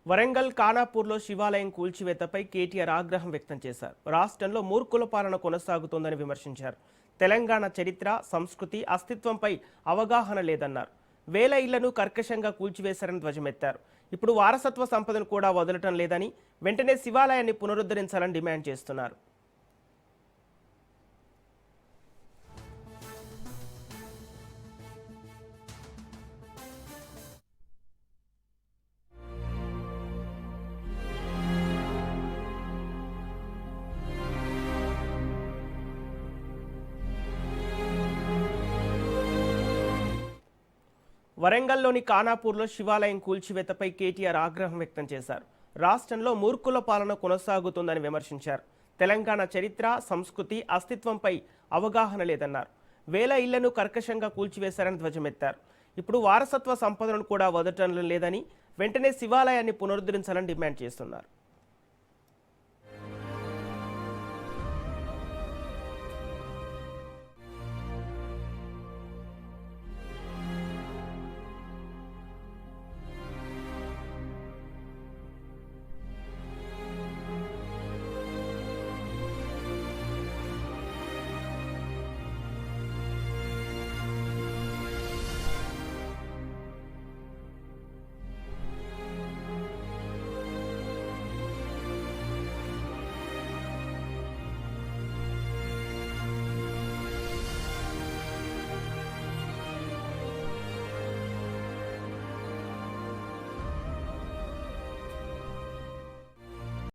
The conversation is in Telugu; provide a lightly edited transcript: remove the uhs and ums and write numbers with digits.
వరంగల్ ఖానాపూర్లో శివాలయం కూల్చివేతపై కేటీఆర్ ఆగ్రహం వ్యక్తం చేశారు. రాష్ట్రంలో మూర్ఖుల పాలన కొనసాగుతోందని విమర్శించారు. తెలంగాణ చరిత్ర, సంస్కృతి, అస్తిత్వంపై అవగాహన లేదన్నారు. వేల ఇళ్లను కర్కశంగా కూల్చివేశారని ధ్వజమెత్తారు. ఇప్పుడు వారసత్వ సంపదను కూడా వదలటం లేదని, వెంటనే శివాలయాన్ని పునరుద్ధరించాలని డిమాండ్ చేస్తున్నారు. వరంగల్లోని ఖానాపూర్లో శివాలయం కూల్చివేతపై కేటీఆర్ ఆగ్రహం వ్యక్తం చేశారు. రాష్ట్రంలో మూర్ఖుల పాలన కొనసాగుతుందని విమర్శించారు. తెలంగాణ చరిత్ర, సంస్కృతి, అస్తిత్వంపై అవగాహన లేదన్నారు. వేల ఇళ్లను కర్కశంగా కూల్చివేశారని ధ్వజమెత్తారు. ఇప్పుడు వారసత్వ సంపదను కూడా వదలటం లేదని, వెంటనే శివాలయాన్ని పునరుద్ధరించాలని డిమాండ్ చేస్తున్నారు.